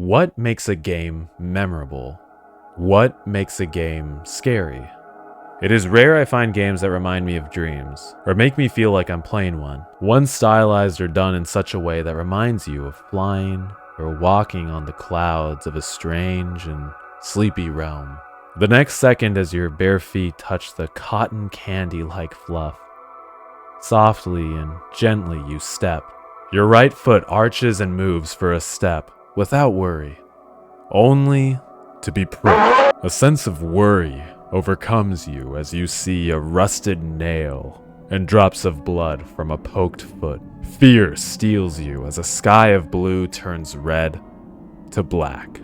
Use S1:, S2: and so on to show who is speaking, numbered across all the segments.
S1: What makes a game memorable? What makes a game scary? It is rare I find games that remind me of dreams, or make me feel like I'm playing one stylized or done in such a way that reminds you of flying or walking on the clouds of a strange and sleepy realm. The next second as your bare feet touch the cotton candy-like fluff, softly and gently you step. Your right foot arches and moves for a step, without worry, only to be pricked. A sense of worry overcomes you as you see a rusted nail and drops of blood from a poked foot. Fear steals you as a sky of blue turns red to black.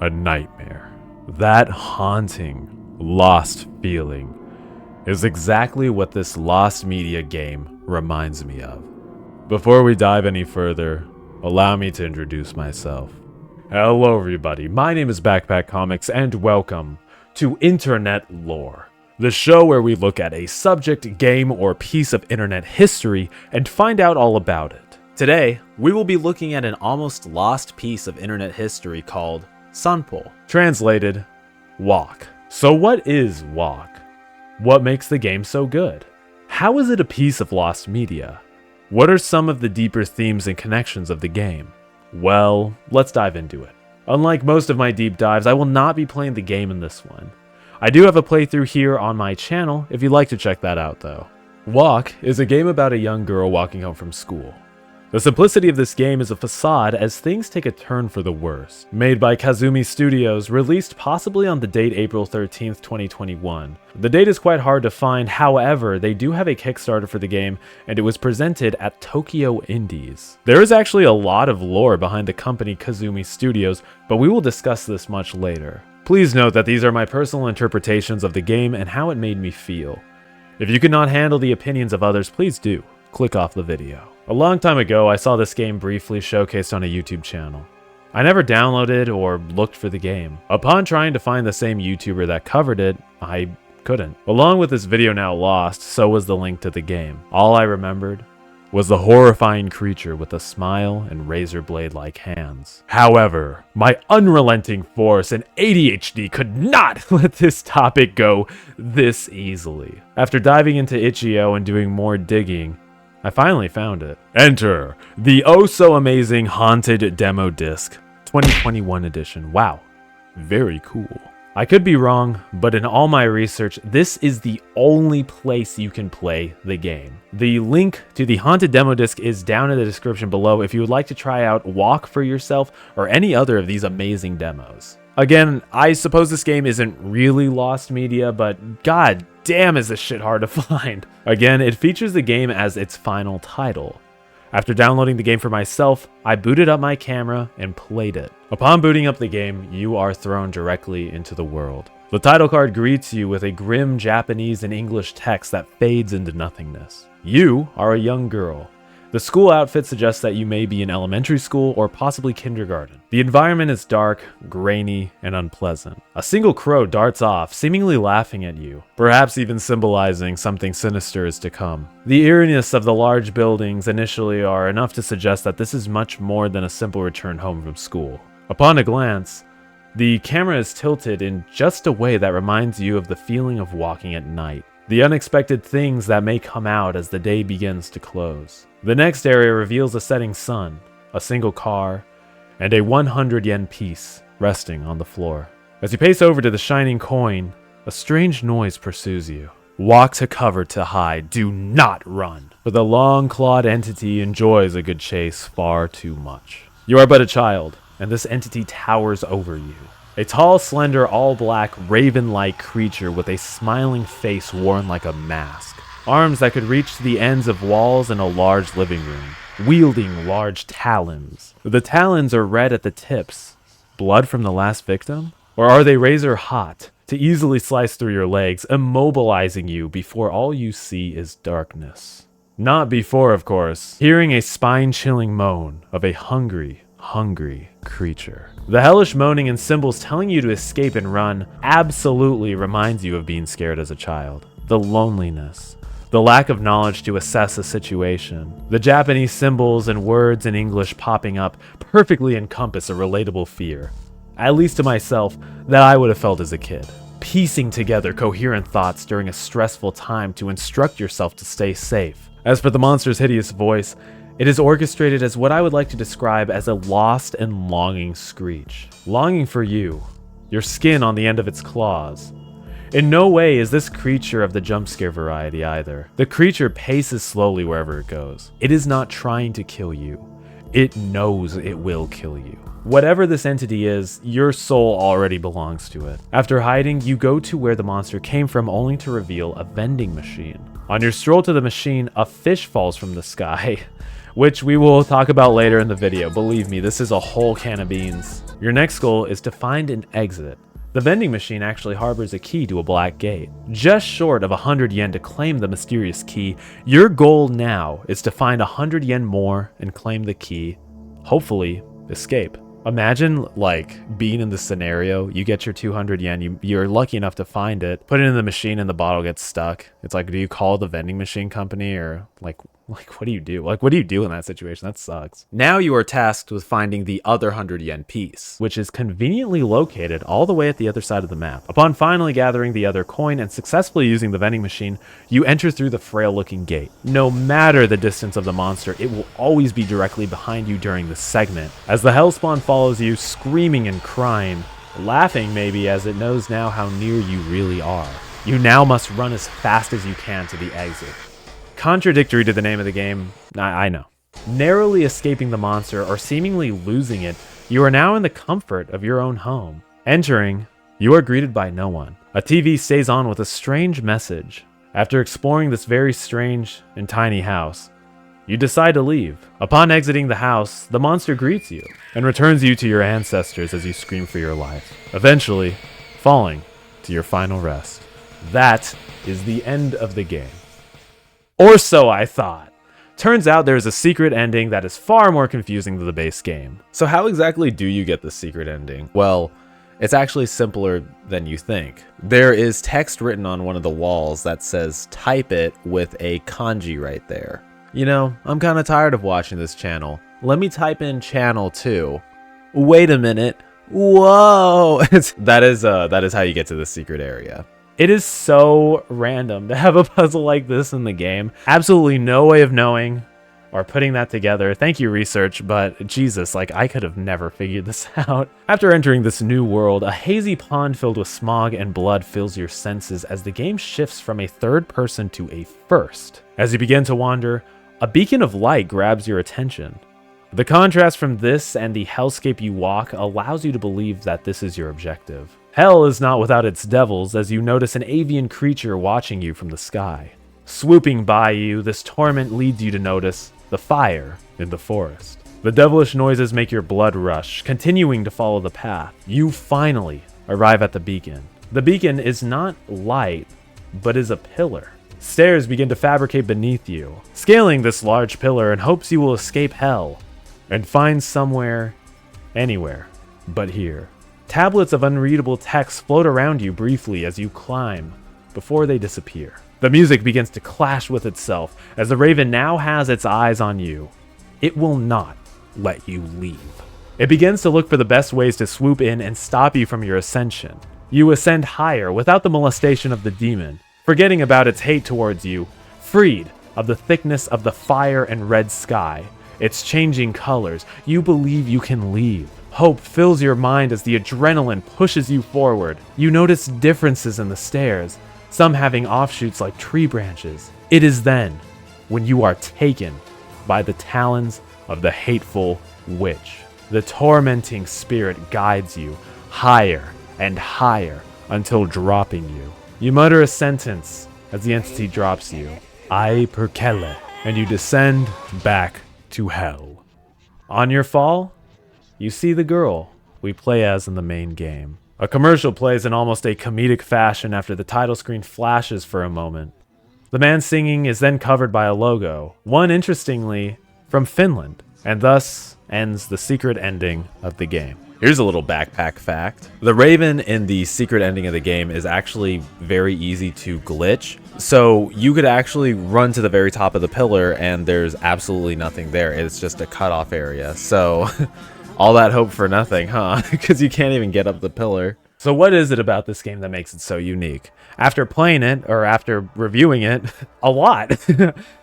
S1: A nightmare. That haunting, lost feeling is exactly what this lost media game reminds me of. Before we dive any further, allow me to introduce myself. Hello everybody, my name is Backpack Comics and welcome to Internet Lore, the show where we look at a subject, game, or piece of internet history and find out all about it. Today, we will be looking at an almost lost piece of internet history called Sampo, translated, Walk. So what is Walk? What makes the game so good? How is it a piece of lost media? What are some of the deeper themes and connections of the game? Well, let's dive into it. Unlike most of my deep dives, I will not be playing the game in this one. I do have a playthrough here on my channel if you'd like to check that out though. Walk is a game about a young girl walking home from school. The simplicity of this game is a facade as things take a turn for the worse. Made by Kazumi Studios, released possibly on the date April 13th, 2021. The date is quite hard to find, however, they do have a Kickstarter for the game, and it was presented at Tokyo Indies. There is actually a lot of lore behind the company Kazumi Studios, but we will discuss this much later. Please note that these are my personal interpretations of the game and how it made me feel. If you cannot handle the opinions of others, please do click off the video. A long time ago, I saw this game briefly showcased on a YouTube channel. I never downloaded or looked for the game. Upon trying to find the same YouTuber that covered it, I couldn't. Along with this video now lost, so was the link to the game. All I remembered was the horrifying creature with a smile and razor blade-like hands. However, my unrelenting force and ADHD could not let this topic go this easily. After diving into itchio and doing more digging, I finally found it. Enter the oh-so-amazing Haunted Demo Disc 2021 edition. Wow, very cool. I could be wrong, but in all my research, this is the only place you can play the game. The link to the Haunted Demo Disc is down in the description below if you would like to try out Walk for yourself or any other of these amazing demos. Again, I suppose this game isn't really lost media, but god damn is this shit hard to find. Again, it features the game as its final title. After downloading the game for myself, I booted up my camera and played it. Upon booting up the game, you are thrown directly into the world. The title card greets you with a grim Japanese and English text that fades into nothingness. You are a young girl. The school outfit suggests that you may be in elementary school or possibly kindergarten. The environment is dark, grainy, and unpleasant. A single crow darts off, seemingly laughing at you, perhaps even symbolizing something sinister is to come. The eeriness of the large buildings initially are enough to suggest that this is much more than a simple return home from school. Upon a glance, the camera is tilted in just a way that reminds you of the feeling of walking at night. The unexpected things that may come out as the day begins to close. The next area reveals a setting sun, a single car, and a 100 yen piece resting on the floor. As you pace over to the shining coin, a strange noise pursues you. Walk to cover to hide, do not run. But the long-clawed entity enjoys a good chase far too much. You are but a child, and this entity towers over you. A tall, slender, all-black, raven-like creature with a smiling face worn like a mask. Arms that could reach to the ends of walls in a large living room, wielding large talons. The talons are red at the tips. Blood from the last victim? Or are they razor hot to easily slice through your legs, immobilizing you before all you see is darkness? Not before, of course, hearing a spine-chilling moan of a hungry creature. The hellish moaning and symbols telling you to escape and run absolutely reminds you of being scared as a child. The loneliness, the lack of knowledge to assess a situation. The Japanese symbols and words in English popping up perfectly encompass a relatable fear, at least to myself, that I would have felt as a kid. Piecing together coherent thoughts during a stressful time to instruct yourself to stay safe. As for the monster's hideous voice, it is orchestrated as what I would like to describe as a lost and longing screech. Longing for you, your skin on the end of its claws. In no way is this creature of the jump scare variety either. The creature paces slowly wherever it goes. It is not trying to kill you. It knows it will kill you. Whatever this entity is, your soul already belongs to it. After hiding, you go to where the monster came from only to reveal a vending machine. On your stroll to the machine, a fish falls from the sky, which we will talk about later in the video. Believe me, this is a whole can of beans. Your next goal is to find an exit. The vending machine actually harbors a key to a black gate. Just short of 100 yen to claim the mysterious key, your goal now is to find 100 yen more and claim the key. Hopefully, escape. Imagine, like, being in this scenario, you get your 200 yen, you're lucky enough to find it, put it in the machine and the bottle gets stuck. It's like, do you call the vending machine company or, like what do you do? Like, what do you do in that situation? That sucks. Now you are tasked with finding the other 100 yen piece, which is conveniently located all the way at the other side of the map. Upon finally gathering the other coin and successfully using the vending machine, you enter through the frail-looking gate. No matter the distance of the monster, it will always be directly behind you during this segment, as the Hellspawn follows you, screaming and crying, laughing maybe as it knows now how near you really are. You now must run as fast as you can to the exit. Contradictory to the name of the game, I know. Narrowly escaping the monster or seemingly losing it, you are now in the comfort of your own home. Entering, you are greeted by no one. A TV stays on with a strange message. After exploring this very strange and tiny house, you decide to leave. Upon exiting the house, the monster greets you and returns you to your ancestors as you scream for your life, eventually falling to your final rest. That is the end of the game. Or so I thought. Turns out there is a secret ending that is far more confusing than the base game. So how exactly do you get the secret ending? Well, it's actually simpler than you think. There is text written on one of the walls that says type it with a kanji right there. You know, I'm kind of tired of watching this channel. Let me type in channel 2. Wait a minute. Whoa! That is how you get to the secret area. It is so random to have a puzzle like this in the game. Absolutely no way of knowing or putting that together. Thank you, research, but Jesus, like, I could have never figured this out. After entering this new world, a hazy pond filled with smog and blood fills your senses as the game shifts from a third person to a first. As you begin to wander, a beacon of light grabs your attention. The contrast from this and the hellscape you walk allows you to believe that this is your objective. Hell is not without its devils, as you notice an avian creature watching you from the sky. Swooping by you, this torment leads you to notice the fire in the forest. The devilish noises make your blood rush, continuing to follow the path. You finally arrive at the beacon. The beacon is not light, but is a pillar. Stairs begin to fabricate beneath you, scaling this large pillar in hopes you will escape hell and find somewhere, anywhere, but here. Tablets of unreadable text float around you briefly as you climb, before they disappear. The music begins to clash with itself as the raven now has its eyes on you. It will not let you leave. It begins to look for the best ways to swoop in and stop you from your ascension. You ascend higher without the molestation of the demon, forgetting about its hate towards you, freed of the thickness of the fire and red sky, its changing colors. You believe you can leave. Hope fills your mind as the adrenaline pushes you forward. You notice differences in the stairs, some having offshoots like tree branches. It is then when you are taken by the talons of the hateful witch. The tormenting spirit guides you higher and higher until dropping you. You mutter a sentence as the entity drops you. Ai perkele, and you descend back to hell. On your fall, you see the girl we play as in the main game. A commercial plays in almost a comedic fashion after the title screen flashes for a moment. The man singing is then covered by a logo, one interestingly from Finland, and thus ends the secret ending of the game. Here's a little backpack fact. The Raven in the secret ending of the game is actually very easy to glitch. So you could actually run to the very top of the pillar and there's absolutely nothing there. It's just a cutoff area. So all that hope for nothing, huh? Because you can't even get up the pillar. So what is it about this game that makes it so unique? After playing it, or after reviewing it, a lot.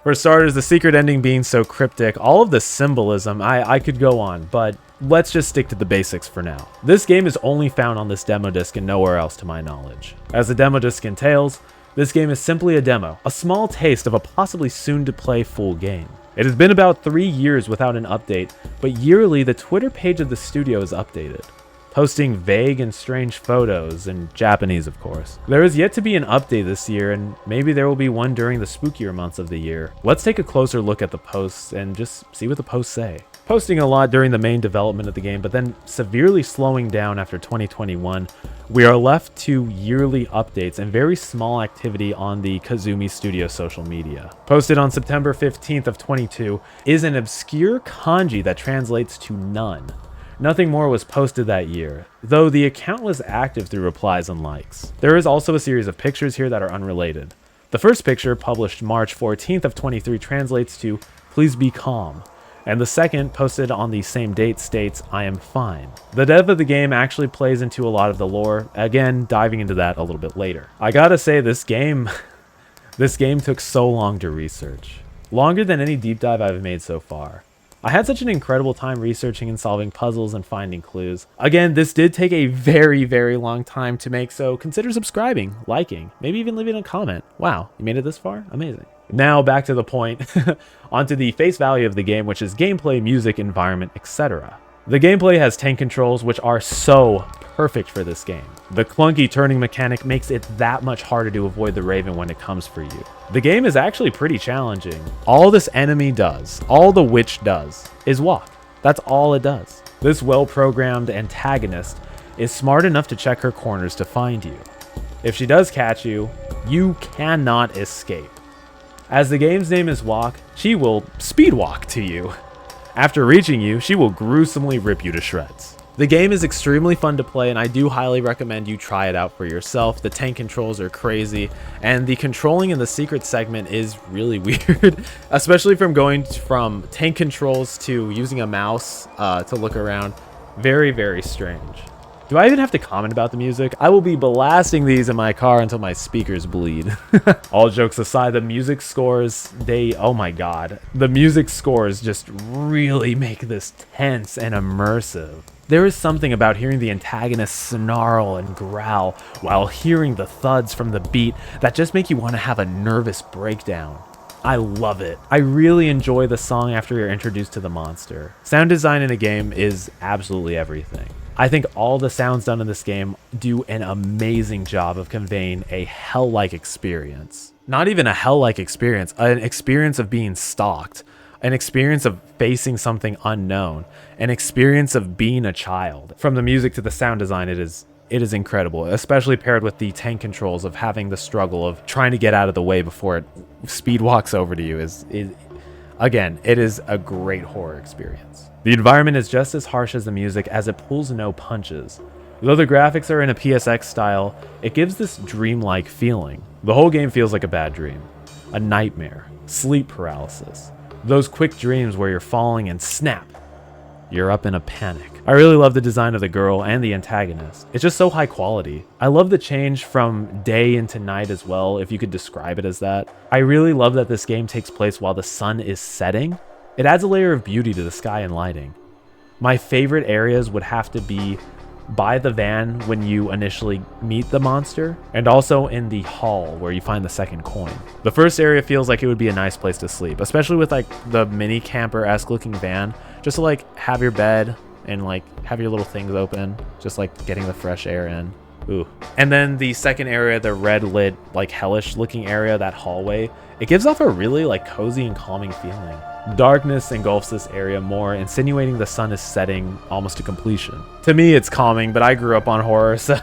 S1: For starters, the secret ending being so cryptic, all of the symbolism, I could go on, but let's just stick to the basics for now. This game is only found on this demo disc and nowhere else to my knowledge. As the demo disc entails, this game is simply a demo, a small taste of a possibly soon-to-play full game. It has been about 3 years without an update, but yearly the Twitter page of the studio is updated, posting vague and strange photos, in Japanese of course. There is yet to be an update this year, and maybe there will be one during the spookier months of the year. Let's take a closer look at the posts and just see what the posts say. Posting a lot during the main development of the game, but then severely slowing down after 2021, we are left to yearly updates and very small activity on the Kazumi Studio social media. Posted on September 15th of 22 is an obscure kanji that translates to none. Nothing more was posted that year, though the account was active through replies and likes. There is also a series of pictures here that are unrelated. The first picture, published March 14th of 23, translates to "Please be calm," and the second, posted on the same date, states "I am fine." The dev of the game actually plays into a lot of the lore, again diving into that a little bit later. I gotta say, this game took so long to research. Longer than any deep dive I've made so far. I had such an incredible time researching and solving puzzles and finding clues. Again, this did take a very, very long time to make, so consider subscribing, liking, maybe even leaving a comment. Wow, you made it this far? Amazing. Now back to the point, onto the face value of the game, which is gameplay, music, environment, etc. The gameplay has tank controls, which are so perfect for this game. The clunky turning mechanic makes it that much harder to avoid the Raven when it comes for you. The game is actually pretty challenging. All this enemy does, all the witch does, is walk. That's all it does. This well-programmed antagonist is smart enough to check her corners to find you. If she does catch you, you cannot escape. As the game's name is Walk, she will speed walk to you. After reaching you, she will gruesomely rip you to shreds. The game is extremely fun to play, and I do highly recommend you try it out for yourself. The tank controls are crazy, and the controlling in the secret segment is really weird, especially from going from tank controls to using a mouse to look around. Very, very strange. Do I even have to comment about the music? I will be blasting these in my car until my speakers bleed. All jokes aside, the music scores, oh my god. The music scores just really make this tense and immersive. There is something about hearing the antagonist snarl and growl while hearing the thuds from the beat that just make you want to have a nervous breakdown. I love it. I really enjoy the song after you're introduced to the monster. Sound design in a game is absolutely everything. I think all the sounds done in this game do an amazing job of conveying a hell-like experience. Not even a hell-like experience, an experience of being stalked, an experience of facing something unknown, an experience of being a child. From the music to the sound design, it is incredible, especially paired with the tank controls of having the struggle of trying to get out of the way before it speed walks over to you. Again, it is a great horror experience. The environment is just as harsh as the music, as it pulls no punches. Though the graphics are in a PSX style, it gives this dreamlike feeling. The whole game feels like a bad dream, a nightmare, sleep paralysis. Those quick dreams where you're falling and snap, you're up in a panic. I really love the design of the girl and the antagonist. It's just so high quality. I love the change from day into night as well, if you could describe it as that. I really love that this game takes place while the sun is setting. It adds a layer of beauty to the sky and lighting. My favorite areas would have to be by the van when you initially meet the monster, and also in the hall where you find the second coin. The first area feels like it would be a nice place to sleep, especially with like the mini camper-esque looking van, just to like have your bed and like have your little things open, just like getting the fresh air in. Ooh. And then the second area, the red lit, like hellish looking area, that hallway, it gives off a really like cozy and calming feeling. Darkness engulfs this area more, insinuating the sun is setting almost to completion. To me, it's calming, but I grew up on horror, so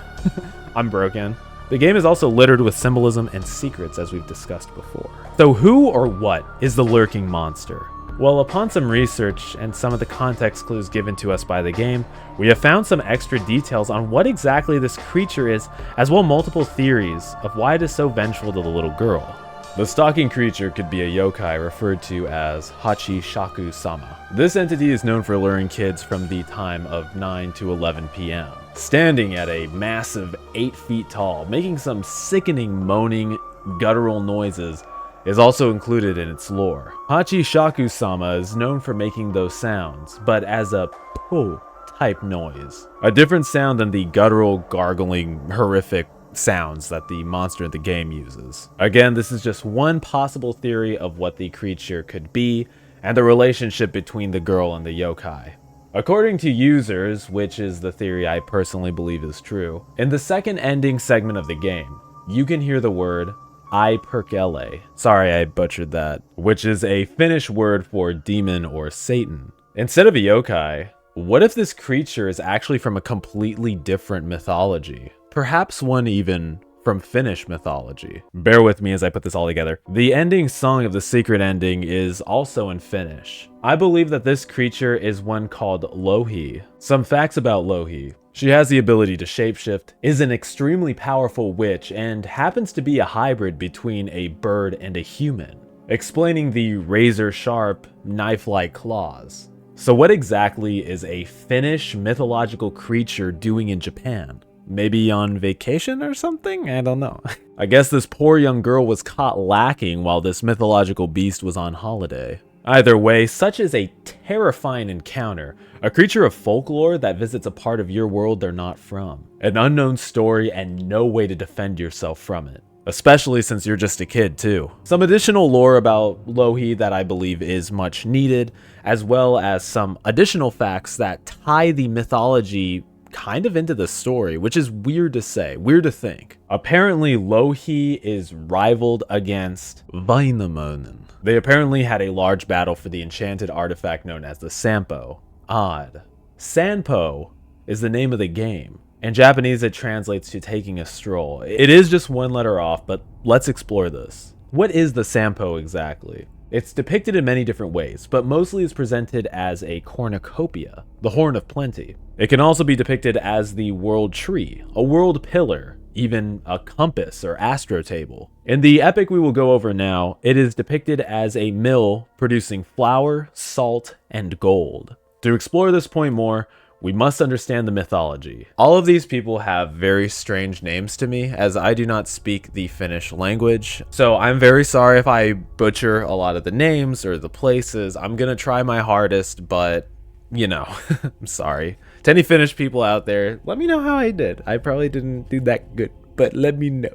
S1: I'm broken. The game is also littered with symbolism and secrets, as we've discussed before. So who or what is the lurking monster? Well, upon some research and some of the context clues given to us by the game, we have found some extra details on what exactly this creature is, as well multiple theories of why it is so vengeful to the little girl. The stalking creature could be a yokai referred to as Hachi Shaku Sama. This entity is known for luring kids from the time of 9 to 11 p.m. Standing at a massive 8 feet tall, making some sickening moaning, guttural noises, is also included in its lore. Hachi Shaku Sama is known for making those sounds, but as a po type noise. A different sound than the guttural, gargling, horrific sounds that the monster in the game uses. Again, this is just one possible theory of what the creature could be, and the relationship between the girl and the yokai. According to users, which is the theory I personally believe is true, in the second ending segment of the game, you can hear the word I perkele. Sorry, I butchered that. Which is a Finnish word for demon or Satan. Instead of a yokai, what if this creature is actually from a completely different mythology? Perhaps one even from Finnish mythology. Bear with me as I put this all together. The ending song of the secret ending is also in Finnish. I believe that this creature is one called Louhi. Some facts about Louhi. She has the ability to shapeshift, is an extremely powerful witch, and happens to be a hybrid between a bird and a human, explaining the razor-sharp, knife-like claws. So what exactly is a Finnish mythological creature doing in Japan? Maybe on vacation or something? I don't know. I guess this poor young girl was caught lacking while this mythological beast was on holiday. Either way, such is a terrifying encounter, a creature of folklore that visits a part of your world they're not from. An unknown story and no way to defend yourself from it. Especially since you're just a kid too. Some additional lore about Louhi that I believe is much needed, as well as some additional facts that tie the mythology kind of into the story, which is weird to say, weird to think. Apparently, Louhi is rivaled against Väinämöinen. They apparently had a large battle for the enchanted artifact known as the Sampo. Odd. Sampo is the name of the game. In Japanese, it translates to taking a stroll. It is just one letter off, but let's explore this. What is the Sampo exactly? It's depicted in many different ways, but mostly is presented as a cornucopia, the horn of plenty. It can also be depicted as the world tree, a world pillar, even a compass or astro table. In the epic we will go over now, it is depicted as a mill producing flour, salt, and gold. To explore this point more, we must understand the mythology. All of these people have very strange names to me, as I do not speak the Finnish language. So I'm very sorry if I butcher a lot of the names or the places. I'm gonna try my hardest, but you know, I'm sorry. To any Finnish people out there, let me know how I did. I probably didn't do that good, but let me know.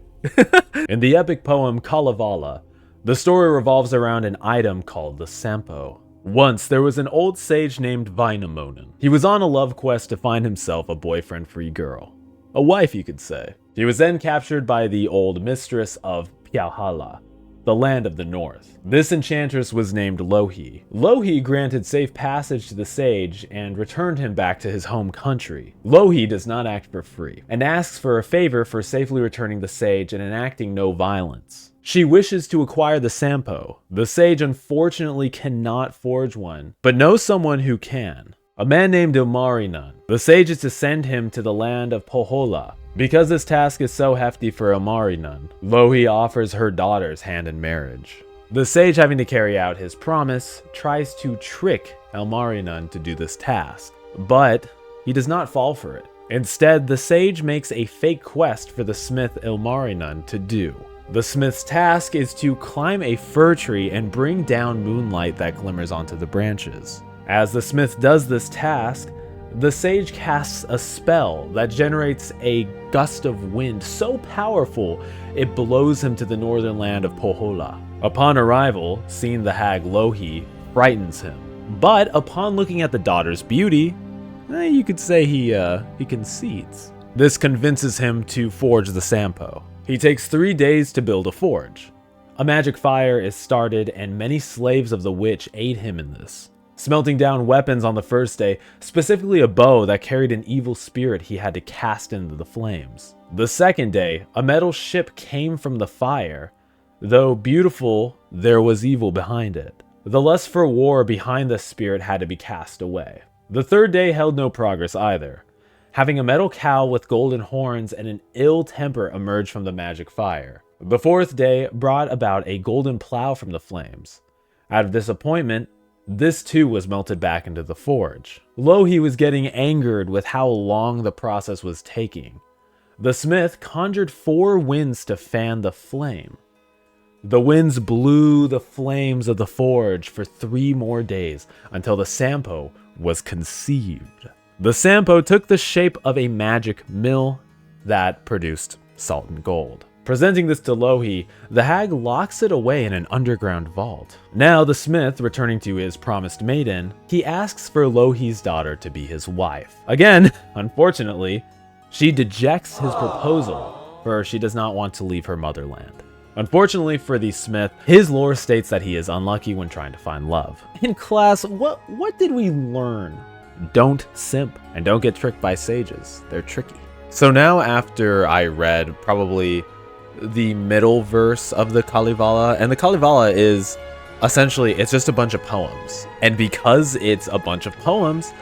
S1: In the epic poem Kalevala, the story revolves around an item called the Sampo. Once, there was an old sage named Väinämöinen. He was on a love quest to find himself a boyfriend-free girl. A wife, you could say. He was then captured by the old mistress of Pyhähala, the land of the north. This enchantress was named Louhi. Louhi granted safe passage to the sage and returned him back to his home country. Louhi does not act for free, and asks for a favor for safely returning the sage and enacting no violence. She wishes to acquire the Sampo. The sage unfortunately cannot forge one, but knows someone who can. A man named Ilmarinen. The sage is to send him to the land of Pohjola. Because this task is so hefty for Ilmarinen, Louhi offers her daughter's hand in marriage. The sage, having to carry out his promise, tries to trick Ilmarinen to do this task, but he does not fall for it. Instead, the sage makes a fake quest for the smith Ilmarinen to do. The smith's task is to climb a fir tree and bring down moonlight that glimmers onto the branches. As the smith does this task, the sage casts a spell that generates a gust of wind so powerful it blows him to the northern land of Pohjola. Upon arrival, seeing the hag Louhi frightens him. But upon looking at the daughter's beauty, you could say he concedes. This convinces him to forge the Sampo. He takes 3 days to build a forge. A magic fire is started and many slaves of the witch aid him in this, smelting down weapons on the first day, specifically a bow that carried an evil spirit he had to cast into the flames. The second day, a metal ship came from the fire. Though beautiful, there was evil behind it. The lust for war behind the spirit had to be cast away. The third day held no progress either. Having a metal cow with golden horns and an ill temper emerged from the magic fire. The fourth day brought about a golden plow from the flames. Out of disappointment, this too was melted back into the forge. Louhi was getting angered with how long the process was taking. The smith conjured 4 winds to fan the flame. The winds blew the flames of the forge for 3 more days until the Sampo was conceived. The Sampo took the shape of a magic mill that produced salt and gold. Presenting this to Louhi, the hag locks it away in an underground vault. Now the smith, returning to his promised maiden, he asks for Louhi's daughter to be his wife. Again, unfortunately, she dejects his proposal, for she does not want to leave her motherland. Unfortunately for the smith, his lore states that he is unlucky when trying to find love. In class, what did we learn? Don't simp, and don't get tricked by sages. They're tricky. So now after I read probably the middle verse of the Kalevala, and the Kalevala is essentially, it's just a bunch of poems. And because it's a bunch of poems,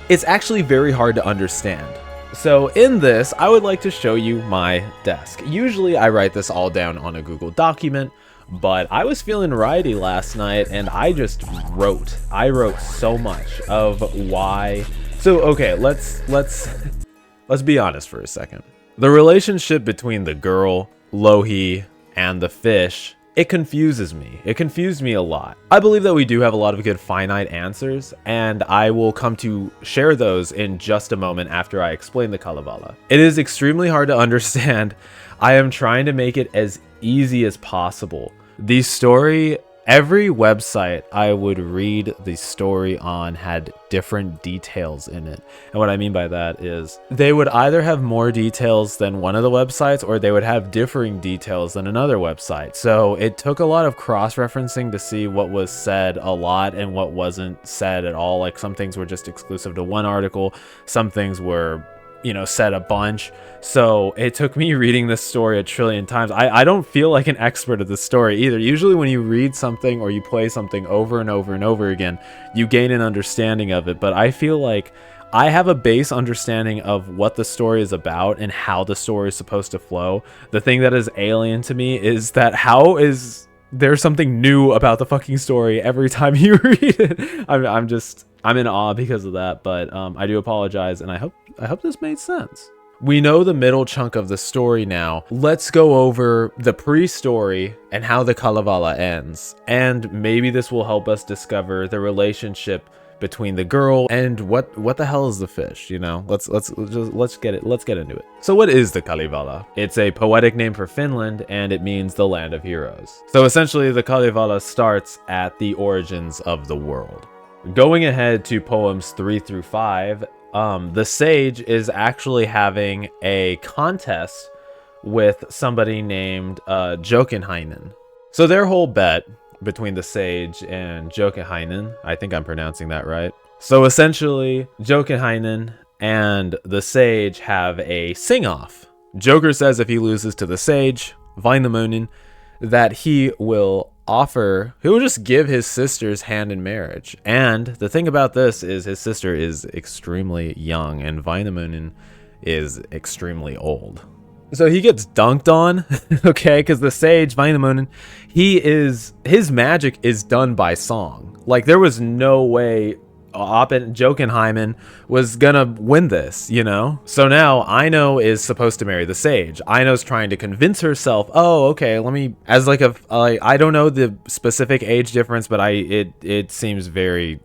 S1: it's actually very hard to understand. So in this, I would like to show you my desk. Usually I write this all down on a Google document, but I was feeling righty last night and I just wrote. I wrote so much of why. So okay, let's be honest for a second. The relationship between the girl, Louhi, and the fish, it confuses me. It confused me a lot. I believe that we do have a lot of good finite answers, and I will come to share those in just a moment after I explain the Kalevala. It is extremely hard to understand. I am trying to make it as easy as possible. The story, every website I would read the story on had different details in it. And what I mean by that is they would either have more details than one of the websites or they would have differing details than another website. So it took a lot of cross-referencing to see what was said a lot and what wasn't said at all. Like some things were just exclusive to one article. Some things were, you know, said a bunch. So it took me reading this story a trillion times. I don't feel like an expert at this story either. Usually when you read something or you play something over and over and over again, you gain an understanding of it. But I feel like I have a base understanding of what the story is about and how the story is supposed to flow. The thing that is alien to me is that how is there something new about the fucking story every time you read it? I'm in awe because of that, but I do apologize, and I hope this made sense. We know the middle chunk of the story now. Let's go over the pre-story and how the Kalevala ends, and maybe this will help us discover the relationship between the girl and what the hell is the fish, you know? Let's get into it. So what is the Kalevala? It's a poetic name for Finland, and it means the land of heroes. So essentially the Kalevala starts at the origins of the world. Going ahead to poems 3 through 5, the sage is actually having a contest with somebody named Jokinhainen. So their whole bet between the sage and Jokinhainen, I think I'm pronouncing that right. So essentially, Jokinhainen and the sage have a sing-off. Joker says if he loses to the sage, Väinämöinen, that he will just give his sister's hand in marriage. And the thing about this is his sister is extremely young and Väinämöinen is extremely old. So he gets dunked on, okay, because the sage, Väinämöinen, his magic is done by song. Like there was no way Jokinhainen was gonna win this, you know? So now Aino is supposed to marry the sage. Aino's trying to convince herself, oh, okay, let me, as like I don't know the specific age difference, but it seems very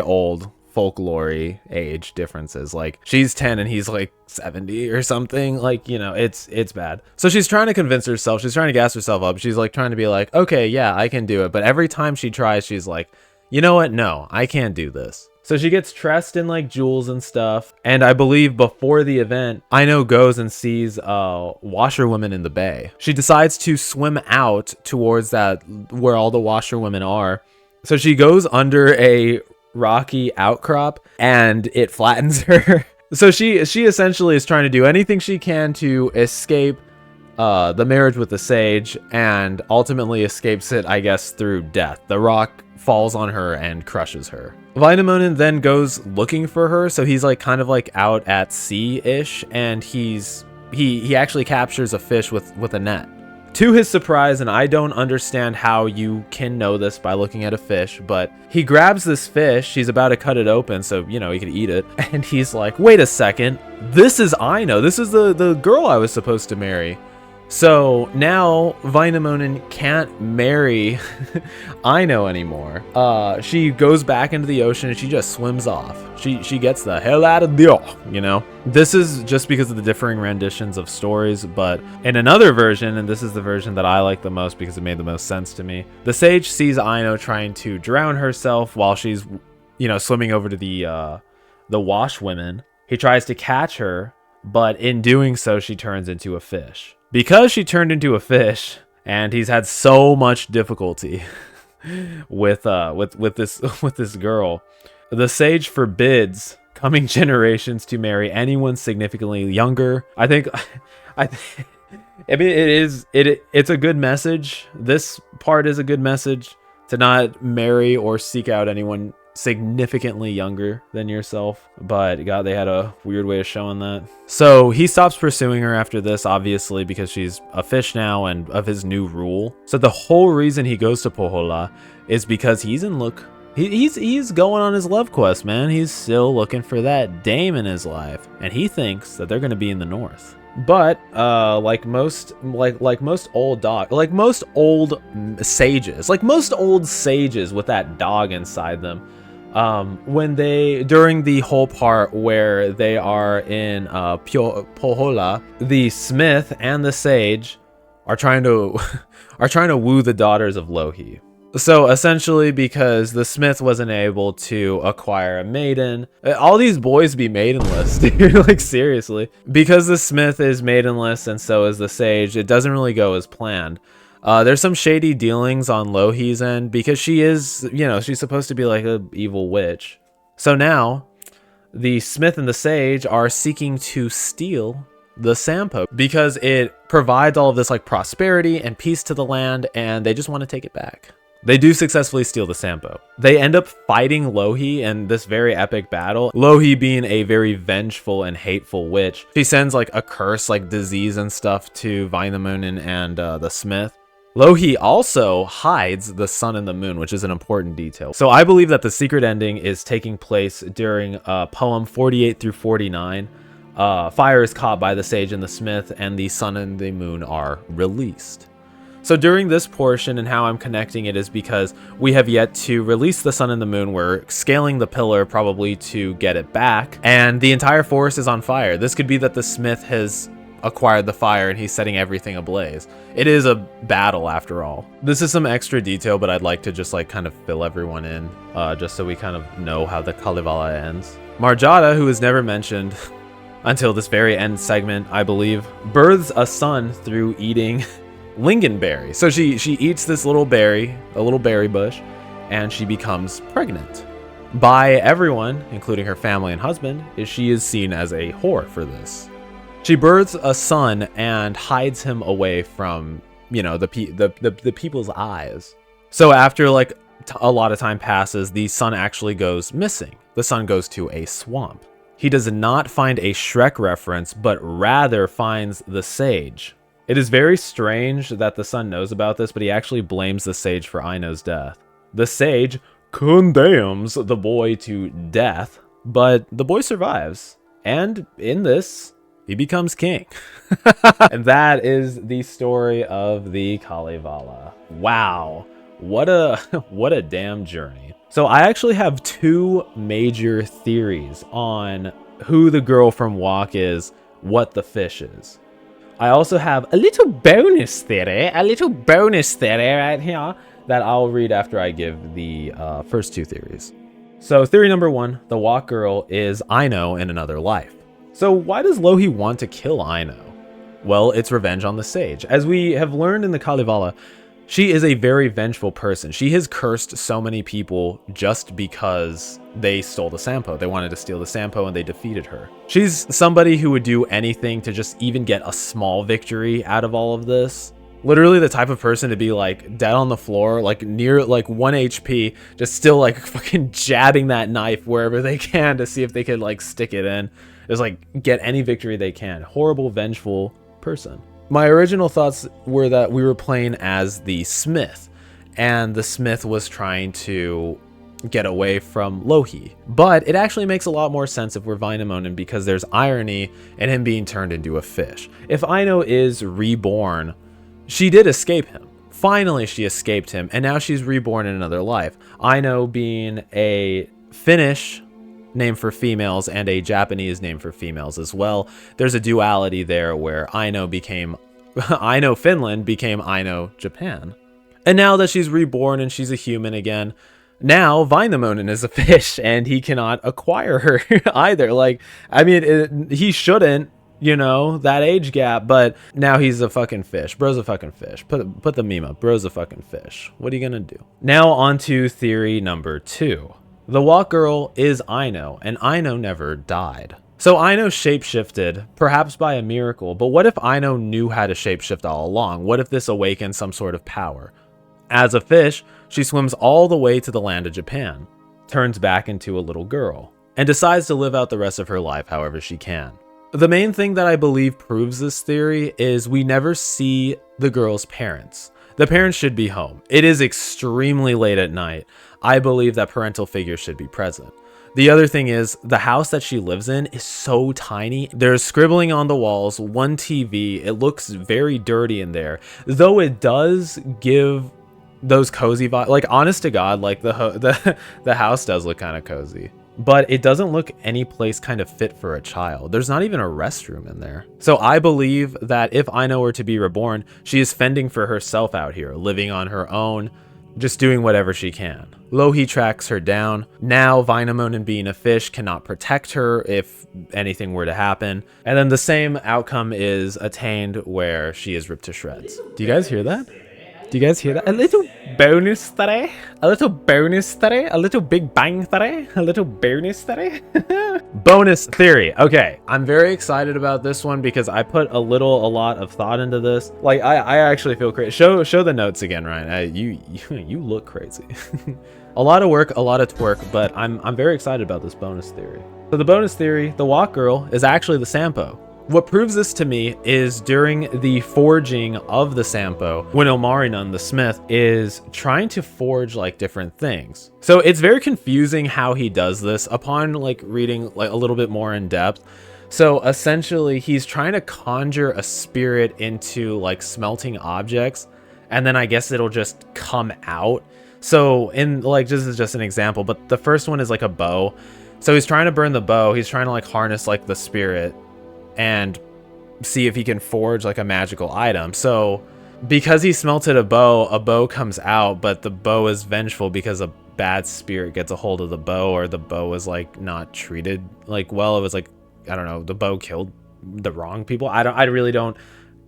S1: old folklore age differences. Like she's 10 and he's like 70 or something, like, you know, it's bad. So she's trying to convince herself, she's trying to gas herself up, she's like trying to be like, okay, yeah, I can do it. But every time she tries, she's like, you know what? No, I can't do this. So she gets dressed in like jewels and stuff. And I believe before the event, Aino goes and sees washerwomen in the bay. She decides to swim out towards that where all the washerwomen are. So she goes under a rocky outcrop and it flattens her. So she essentially is trying to do anything she can to escape the marriage with the sage and ultimately escapes it, I guess, through death. The rock falls on her and crushes her. Wainamoinen then goes looking for her, so he's like kind of like out at sea-ish, and he actually captures a fish with a net. To his surprise, and I don't understand how you can know this by looking at a fish, but he grabs this fish, he's about to cut it open so, you know, he could eat it, and he's like, wait a second, this is Aino, this is the girl I was supposed to marry. So now Wainamoinen can't marry Aino anymore. She goes back into the ocean and she just swims off. She gets the hell out of there, you know? This is just because of the differing renditions of stories, but in another version, and this is the version that I like the most because it made the most sense to me, the sage sees Aino trying to drown herself while she's, you know, swimming over to the washwomen. He tries to catch her, but in doing so, she turns into a fish. Because she turned into a fish, and he's had so much difficulty with this girl, the sage forbids coming generations to marry anyone significantly younger. I mean, it's a good message. This part is a good message, to not marry or seek out anyone significantly younger than yourself, but God, they had a weird way of showing that. So he stops pursuing her after this, obviously, because she's a fish now and of his new rule. So the whole reason he goes to Pohjola is because he's going on his love quest, man. He's still looking for that dame in his life, and he thinks that they're going to be in the north. But like most old sages with that dog inside them, when during the whole part where they are in Pohjola, the smith and the sage are trying to woo the daughters of Louhi. So essentially, because the smith wasn't able to acquire a maiden, all these boys be maidenless, dude. Like, seriously. Because the smith is maidenless and so is the sage, it doesn't really go as planned. There's some shady dealings on Louhi's end because she is, you know, she's supposed to be like a evil witch. So now the smith and the sage are seeking to steal the Sampo because it provides all of this like prosperity and peace to the land, and they just want to take it back. They do successfully steal the Sampo. They end up fighting Louhi in this very epic battle. Louhi being a very vengeful and hateful witch. She sends like a curse, like disease and stuff, to Wainamoinen and the smith. Louhi also hides the sun and the moon, which is an important detail. So I believe that the secret ending is taking place during poem 48 through 49. Fire is caught by the sage and the smith, and the sun and the moon are released. So during this portion, and how I'm connecting it is because we have yet to release the sun and the moon. We're scaling the pillar probably to get it back, and the entire forest is on fire. This could be that the smith has acquired the fire and he's setting everything ablaze. It is a battle after all. This is some extra detail, but I'd like to just like kind of fill everyone in, just so we kind of know how the Kalevala ends. Marjata, who is never mentioned until this very end segment, I believe, births a son through eating lingonberry. So she eats this little berry, a little berry bush, and she becomes pregnant. By everyone, including her family and husband, she is seen as a whore for this. She births a son and hides him away from, you know, the people's eyes. So after like a lot of time passes, the son actually goes missing. The son goes to a swamp. He does not find a Shrek reference, but rather finds the sage. It is very strange that the son knows about this, but he actually blames the sage for Aino's death. The sage condemns the boy to death, but the boy survives. And in this, he becomes king. And that is the story of the Kalevala. Wow. What a damn journey. So I actually have two major theories on who the girl from Walk is, what the fish is. I also have a little bonus theory right here that I'll read after I give the first two theories. So theory number one, the Walk girl is Aino in another life. So why does Louhi want to kill Aino? Well, it's revenge on the sage. As we have learned in the Kalevala, She is a very vengeful person. She has cursed so many people just because they stole the Sampo. They wanted to steal the Sampo and they defeated her. She's somebody who would do anything to just even get a small victory out of all of this. Literally the type of person to be like dead on the floor, like near like 1 HP, just still like fucking jabbing that knife wherever they can to see if they could like stick it in. Just like get any victory they can. Horrible, vengeful person. My original thoughts were that we were playing as the Smith, and the Smith was trying to get away from Louhi. But it actually makes a lot more sense if we're Vainamoinen, because there's irony in him being turned into a fish. If Aino is reborn, she did escape him. Finally, she escaped him, and now she's reborn in another life. Aino being a Finnish name for females and a Japanese name for females as well. There's a duality there where Aino became Aino Finland became Aino Japan. And now that she's reborn and she's a human again, now Vainamoinen is a fish and he cannot acquire her either. Like, I mean, he shouldn't, you know, that age gap, but now he's a fucking fish. Bro's a fucking fish. Put the meme up. Bro's a fucking fish. What are you gonna do? Now on to theory number 2. The Walk Girl is Aino, and Aino never died. So Aino shapeshifted, perhaps by a miracle, but what if Aino knew how to shapeshift all along? What if this awakened some sort of power? As a fish, she swims all the way to the land of Japan, turns back into a little girl, and decides to live out the rest of her life however she can. The main thing that I believe proves this theory is we never see the girl's parents. The parents should be home. It is extremely late at night. I believe that parental figures should be present. The other thing is, the house that she lives in is so tiny. There's scribbling on the walls, one TV. It looks very dirty in there, though it does give those cozy vibes. Like, honest to God, like the house does look kind of cozy, but it doesn't look any place kind of fit for a child. There's not even a restroom in there. So I believe that if Aino were to be reborn, she is fending for herself out here, living on her own, just doing whatever she can. Louhi tracks her down. Now Vainamoinen, being a fish, cannot protect her if anything were to happen. And then the same outcome is attained where she is ripped to shreds. Do you guys hear that? Do you guys hear that? A little bonus theory? A little bonus theory? A little Big Bang theory? A little bonus theory? Bonus theory. Okay, I'm very excited about this one because I put a lot of thought into this. Like, I actually feel crazy. Show the notes again, Ryan. You look crazy. A lot of work, a lot of twerk, but I'm very excited about this bonus theory. So the bonus theory, the Walk Girl, is actually the Sampo. What proves this to me is during the forging of the Sampo, when Ilmarinen, the smith, is trying to forge like different things. So it's very confusing how he does this upon like reading like a little bit more in depth. So essentially he's trying to conjure a spirit into like smelting objects, and then I guess it'll just come out. So in like, this is just an example, but the first one is like a bow. So he's trying to burn the bow. He's trying to like harness like the spirit and see if he can forge like a magical item. So because he smelted a bow comes out, but the bow is vengeful because a bad spirit gets a hold of the bow, or the bow was like not treated like well. It was like, I don't know, the bow killed the wrong people. I really don't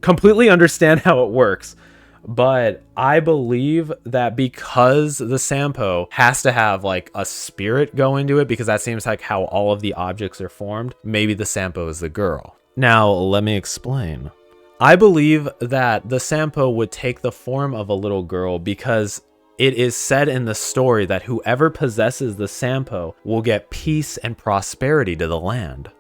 S1: completely understand how it works, but I believe that because the Sampo has to have like a spirit go into it, because that seems like how all of the objects are formed, maybe the Sampo is the girl. Now, let me explain. I believe that the Sampo would take the form of a little girl because it is said in the story that whoever possesses the Sampo will get peace and prosperity to the land.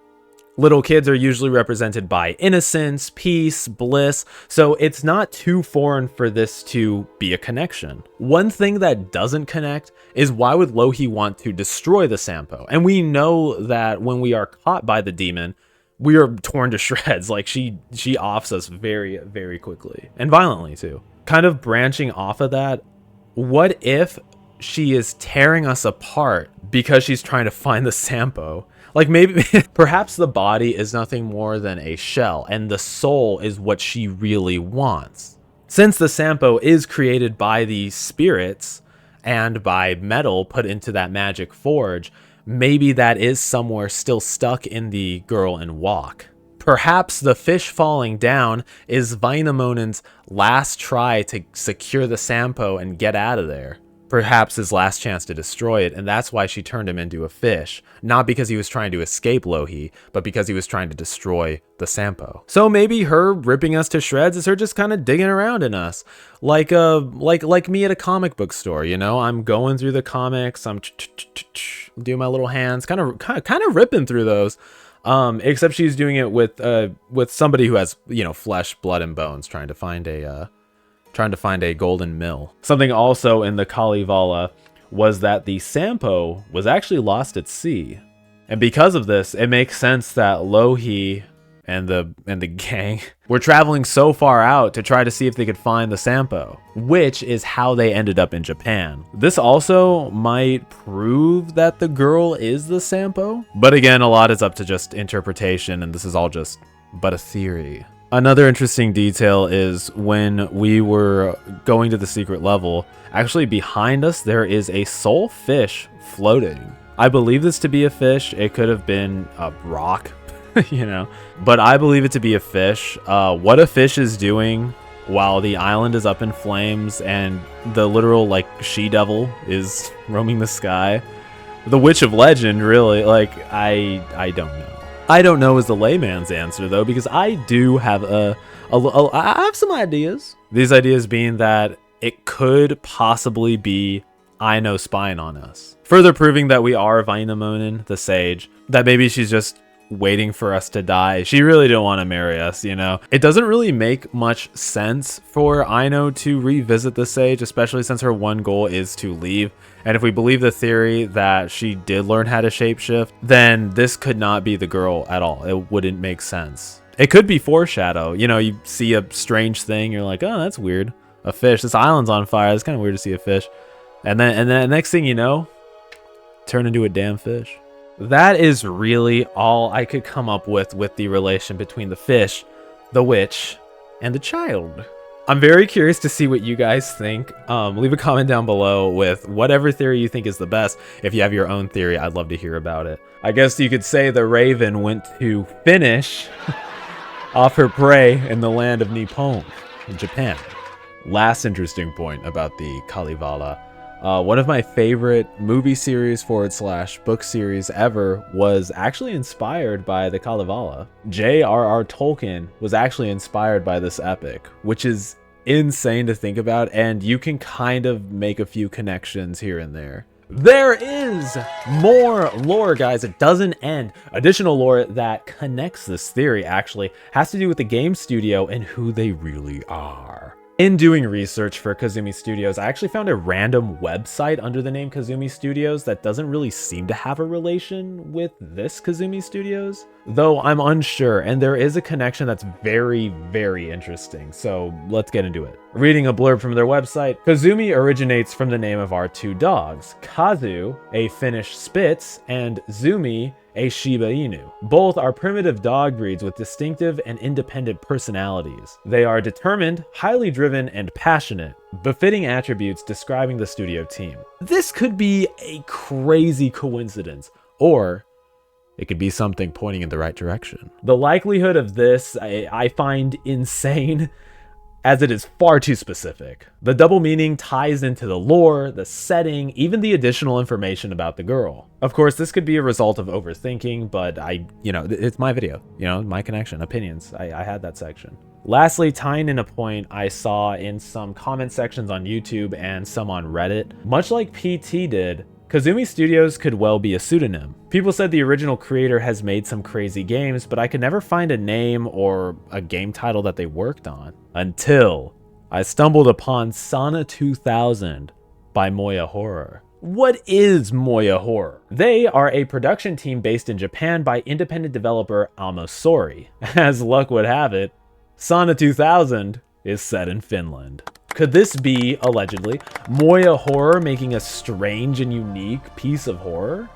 S1: Little kids are usually represented by innocence, peace, bliss, so it's not too foreign for this to be a connection. One thing that doesn't connect is why would Louhi want to destroy the Sampo? And we know that when we are caught by the demon, we are torn to shreds. Like she offs us very, very quickly and violently too. Kind of branching off of that, what if she is tearing us apart because she's trying to find the Sampo? Like maybe, perhaps the body is nothing more than a shell and the soul is what she really wants. Since the Sampo is created by the spirits and by metal put into that magic forge, maybe that is somewhere still stuck in the girl in Walk. Perhaps the fish falling down is Väinämönen's last try to secure the Sampo and get out of there. Perhaps his last chance to destroy it, and that's why she turned him into a fish. Not because he was trying to escape Louhi, but because he was trying to destroy the Sampo. So maybe her ripping us to shreds is her just kind of digging around in us. Like me at a comic book store, you know? I'm going through the comics, I'm doing my little hands, kind of ripping through those. Except she's doing it with somebody who has, you know, flesh, blood, and bones, trying to find a golden mill. Something also in the Kalevala was that the Sampo was actually lost at sea. And because of this, it makes sense that Louhi and the gang were traveling so far out to try to see if they could find the Sampo, which is how they ended up in Japan. This also might prove that the girl is the Sampo, but again, a lot is up to just interpretation, and this is all just but a theory. Another interesting detail is when we were going to the secret level, actually behind us there is a soul fish floating. I believe this to be a fish. It could have been a rock, you know, but I believe it to be a fish. What a fish is doing while the island is up in flames and the literal like she-devil is roaming the sky. The witch of legend, really, like I don't know. I don't know is the layman's answer though, because I do have I have some ideas. These ideas being that it could possibly be Aino spying on us, further proving that we are Väinämönen, the sage, that maybe she's just waiting for us to die. She really don't want to marry us, you know? It doesn't really make much sense for Aino to revisit the sage, especially since her one goal is to leave. And if we believe the theory that she did learn how to shapeshift, then this could not be the girl at all. It wouldn't make sense. It could be foreshadow. You know, you see a strange thing, you're like, oh, that's weird. A fish. This island's on fire. It's kind of weird to see a fish. And then next thing you know, turn into a damn fish. That is really all I could come up with the relation between the fish, the witch, and the child. I'm very curious to see what you guys think. Leave a comment down below with whatever theory you think is the best. If you have your own theory, I'd love to hear about it. I guess you could say the raven went to finish off her prey in the land of Nippon, in Japan. Last interesting point about the Kalevala. One of my favorite movie series / book series ever was actually inspired by the Kalevala. J.R.R. Tolkien was actually inspired by this epic, which is insane to think about, and you can kind of make a few connections here and there. There is more lore, guys. It doesn't end. Additional lore that connects this theory actually has to do with the game studio and who they really are. In doing research for Kazumi Studios, I actually found a random website under the name Kazumi Studios that doesn't really seem to have a relation with this Kazumi Studios, though I'm unsure, and there is a connection that's very, very interesting, so let's get into it. Reading a blurb from their website, Kazumi originates from the name of our two dogs, Kazu, a Finnish Spitz, and Zumi, a Shiba Inu. Both are primitive dog breeds with distinctive and independent personalities. They are determined, highly driven, and passionate, befitting attributes describing the studio team. This could be a crazy coincidence, or it could be something pointing in the right direction. The likelihood of this I find insane, as it is far too specific. The double meaning ties into the lore, the setting, even the additional information about the girl. Of course, this could be a result of overthinking, but it's my video, my connection, opinions. I had that section. Lastly, tying in a point I saw in some comment sections on YouTube and some on Reddit, much like PT did, Kazumi Studios could well be a pseudonym. People said the original creator has made some crazy games, but I could never find a name or a game title that they worked on, until I stumbled upon Sana 2000 by Moya Horror. What is Moya Horror? They are a production team based in Japan by independent developer Amosori. As luck would have it, Sana 2000 is set in Finland. Could this be, allegedly, Moya Horror making a strange and unique piece of horror?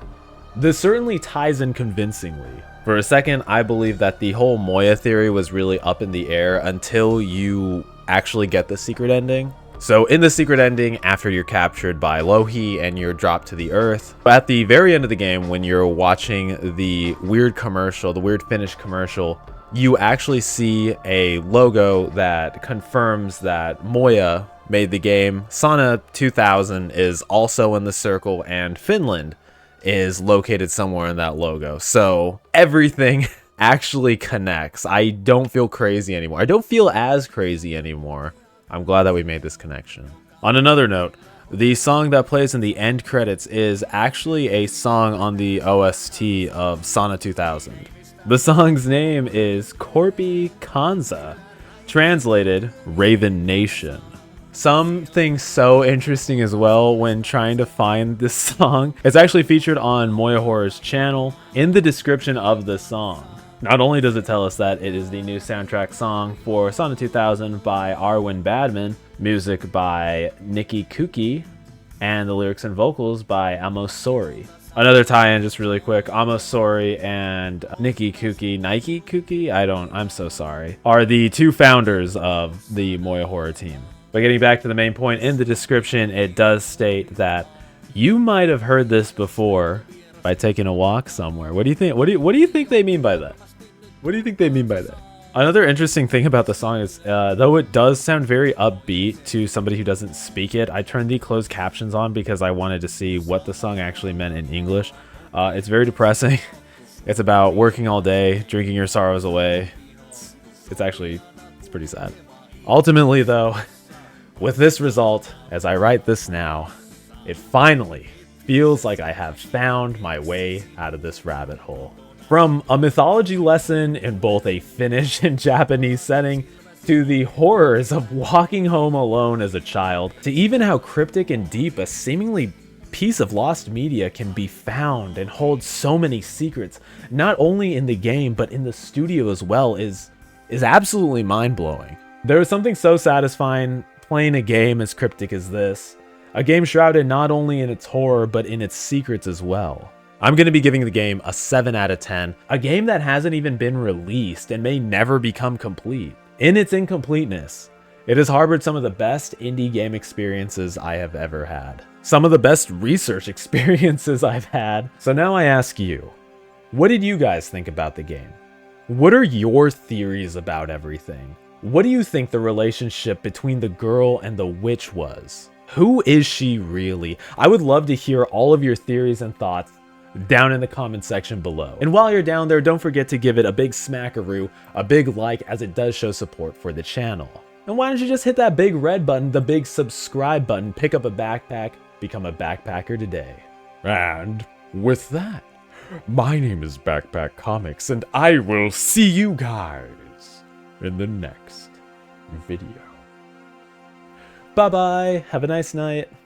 S1: This certainly ties in convincingly. For a second, I believe that the whole Moya theory was really up in the air until you actually get the secret ending. So in the secret ending, after you're captured by Louhi and you're dropped to the earth, at the very end of the game, when you're watching the weird commercial, the weird Finnish commercial you actually see a logo that confirms that Moya made the game. Sana 2000 is also in the circle, and Finland is located somewhere in that logo. So everything actually connects. I don't feel crazy anymore. I don't feel as crazy anymore. I'm glad that we made this connection. On another note, the song that plays in the end credits is actually a song on the OST of Sana 2000. The song's name is Korpi Kanza, translated Raven Nation. Something so interesting as well when trying to find this song. It's actually featured on Moya Horror's channel. In the description of the song, not only does it tell us that it is the new soundtrack song for Sana 2000 by Arwen Badman, music by Nikki Kuki, and the lyrics and vocals by Amos Sori. Another tie-in, just really quick, Amos Sori and Nikki Kuki, I'm so sorry, are the two founders of the Moya Horror team. But getting back to the main point, in the description, it does state that you might have heard this before by taking a walk somewhere. What do you think? What do you think they mean by that? What do you think they mean by that? Another interesting thing about the song is, though it does sound very upbeat to somebody who doesn't speak it, I turned the closed captions on because I wanted to see what the song actually meant in English. It's very depressing. It's about working all day, drinking your sorrows away. It's pretty sad. Ultimately, though, with this result, as I write this now, it finally feels like I have found my way out of this rabbit hole. From a mythology lesson in both a Finnish and Japanese setting, to the horrors of walking home alone as a child, to even how cryptic and deep a seemingly piece of lost media can be found and hold so many secrets, not only in the game but in the studio as well, is absolutely mind-blowing. There is something so satisfying playing a game as cryptic as this, a game shrouded not only in its horror but in its secrets as well. I'm going to be giving the game a 7 out of 10, a game that hasn't even been released and may never become complete. In its incompleteness, it has harbored some of the best indie game experiences I have ever had. Some of the best research experiences I've had. So now I ask you, what did you guys think about the game? What are your theories about everything? What do you think the relationship between the girl and the witch was? Who is she really? I would love to hear all of your theories and thoughts down in the comment section below. And while you're down there, don't forget to give it a big smackaroo, a big like, as it does show support for the channel. And why don't you just hit that big red button, the big subscribe button, pick up a backpack, become a backpacker today. And with that, my name is Backpack Comics, and I will see you guys in the next video. Bye bye, have a nice night.